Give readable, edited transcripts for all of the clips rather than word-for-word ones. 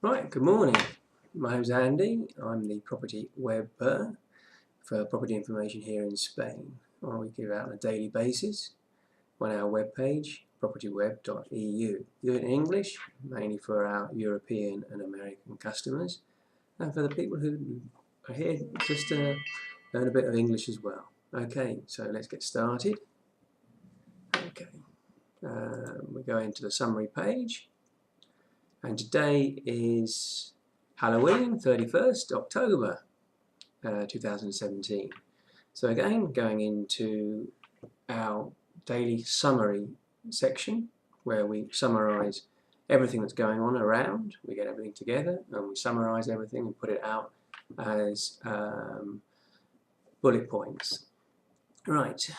Right, good morning. My name's Andy. I'm the property Web-Ber for property information here in Spain. We give out on a daily basis on our webpage, propertyweb.eu. We do it in English, mainly for our European and American customers, and for the people who are here just to learn a bit of English as well. Okay, so let's get started. Okay, we go into the summary page, and today is Halloween, 31st October 2017. So again, going into our daily summary section where we summarise everything that's going on around. We get everything together and we summarise everything and put it out as bullet points. Right.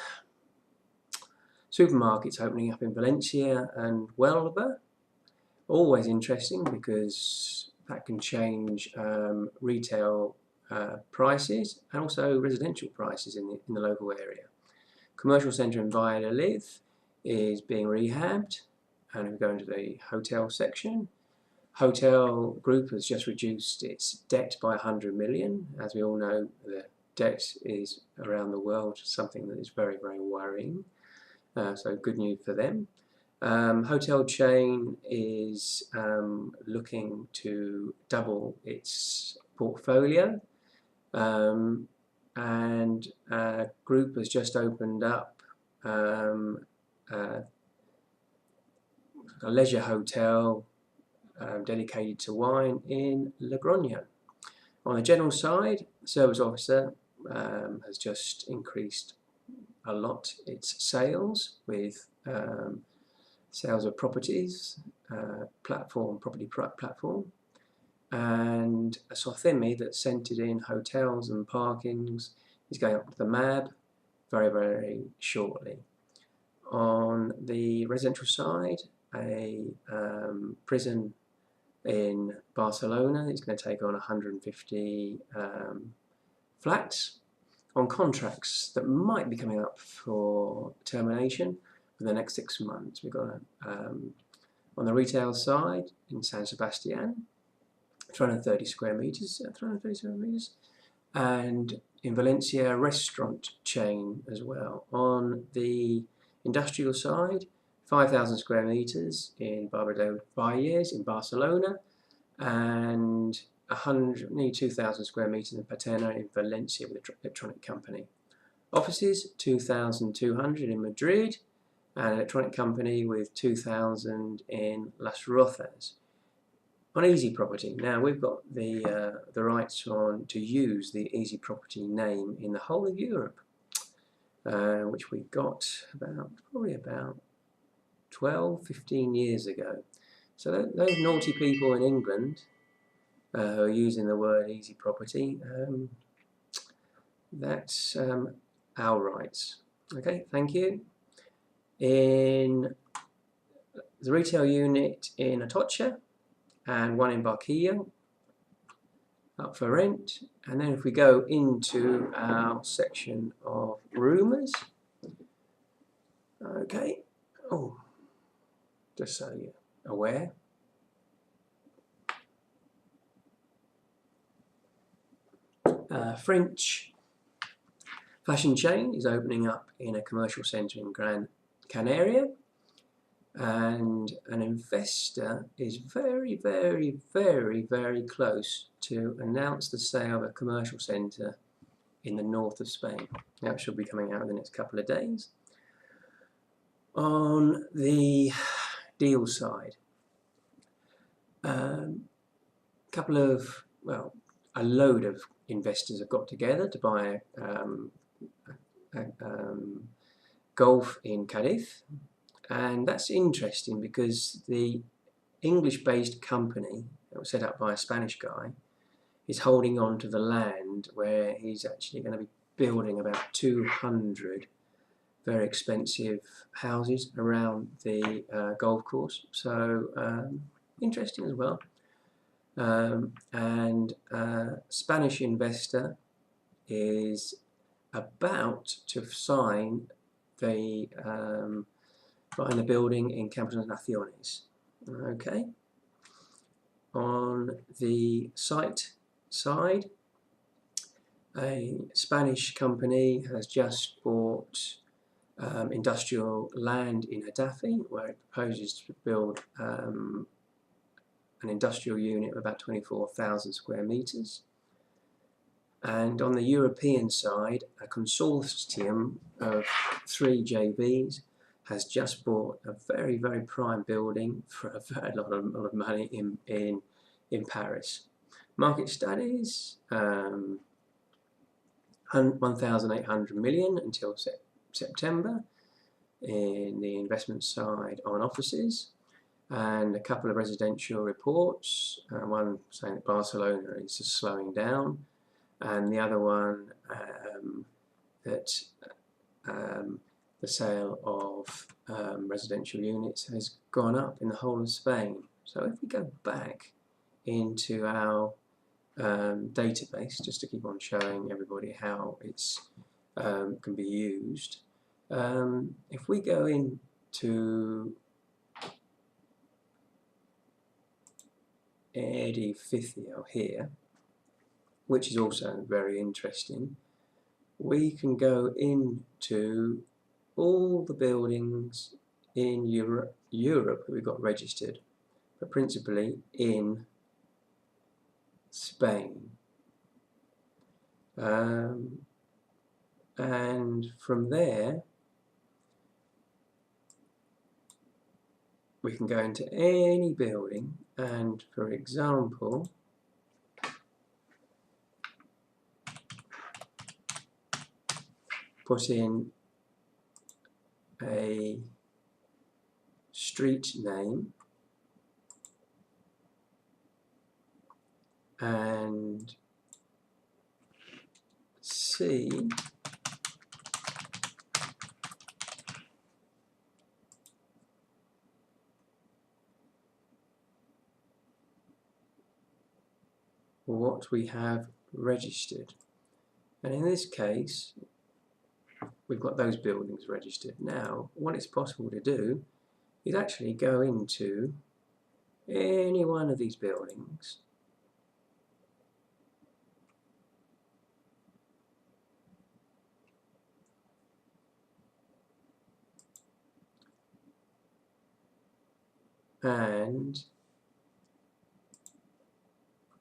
Supermarkets opening up in Valencia and Web-Ber. Always interesting because that can change retail prices and also residential prices in the local area. Commercial centre in Valladolid is being rehabbed, and if we go into the hotel section, hotel group has just reduced its debt by 100 million. As we all know, the debt is around the world something that is very, very worrying. So good news for them. Hotel chain is looking to double its portfolio, and a group has just opened up a leisure hotel dedicated to wine in Logroño. On the general side, the service officer has just increased a lot its sales with sales of properties, property platform, and a Sothemi that's centred in hotels and parkings is going up to the MAB very, very shortly. On the residential side, a prison in Barcelona is going to take on 150 flats on contracts that might be coming up for termination for the next 6 months. We've got on the retail side in San Sebastian, 330 square meters, and in Valencia, a restaurant chain as well. On the industrial side, 5,000 square meters in Barbadell Valles in Barcelona, and nearly 2,000 square meters in Paterna in Valencia with an electronic company. Offices, 2,200 in Madrid, and an electronic company with 2,000 in Las Rozas. On Easy Property, now we've got the rights to use the Easy Property name in the whole of Europe, which we got probably about 12-15 years ago. So those naughty people in England who are using the word Easy Property, that's our rights. Okay, thank you. In the retail unit in Atocha and one in Barquillo up for rent. And then if we go into our section of rumours, okay, just so you're aware, French fashion chain is opening up in a commercial centre in Gran Canaria, and an investor is very, very, very, very close to announce the sale of a commercial centre in the north of Spain. That should be coming out in the next couple of days. On the deal side, a load of investors have got together to buy golf in Cadiz, and that's interesting because the English-based company that was set up by a Spanish guy is holding on to the land where he's actually going to be building about 200 very expensive houses around the golf course. So interesting as well. And a Spanish investor is about to sign the building in Campos Naciones. Okay. On the site side, a Spanish company has just bought industrial land in Hadafy, where it proposes to build an industrial unit of about 24,000 square metres. And on the European side, a consortium of 3 JVs has just bought a very, very prime building for a very lot of money in Paris. Market studies, 1,800 million until September in the investment side on offices, and a couple of residential reports, one saying that Barcelona is just slowing down, and the other one that the sale of residential units has gone up in the whole of Spain. So if we go back into our database, just to keep on showing everybody how it's can be used, if we go into edificio here, which is also very interesting, we can go into all the buildings in Europe that we got registered, but principally in Spain. And from there we can go into any building and, for example, put in a street name and see what we have registered. And in this case, we've got those buildings registered. Now, what it's possible to do is actually go into any one of these buildings and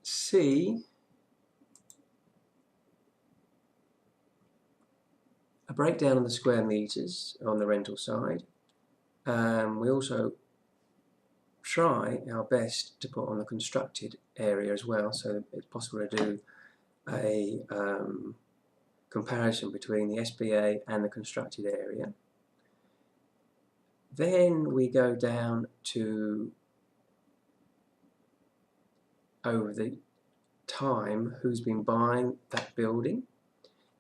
see a breakdown of the square meters on the rental side. We also try our best to put on the constructed area as well, so it's possible to do a comparison between the SBA and the constructed area. Then we go down to, over the time, who's been buying that building,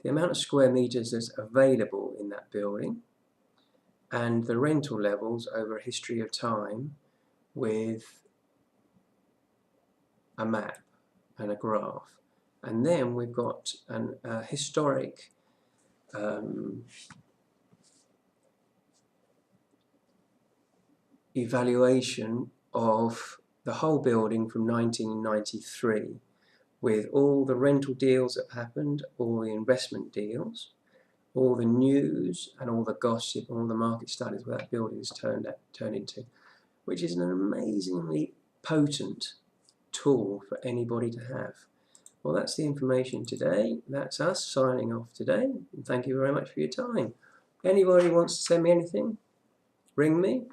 the amount of square meters that's available in that building, and the rental levels over a history of time with a map and a graph. And then we've got a historic evaluation of the whole building from 1993, with all the rental deals that happened, all the investment deals, all the news and all the gossip, all the market studies where that building is turned into, which is an amazingly potent tool for anybody to have. Well, that's the information today. That's us signing off today. And thank you very much for your time. Anybody wants to send me anything, ring me,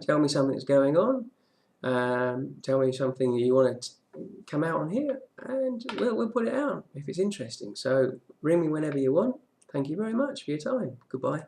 tell me something that's going on, tell me something you want to come out on here, and we'll put it out if it's interesting. So ring me whenever you want. Thank you very much for your time. Goodbye.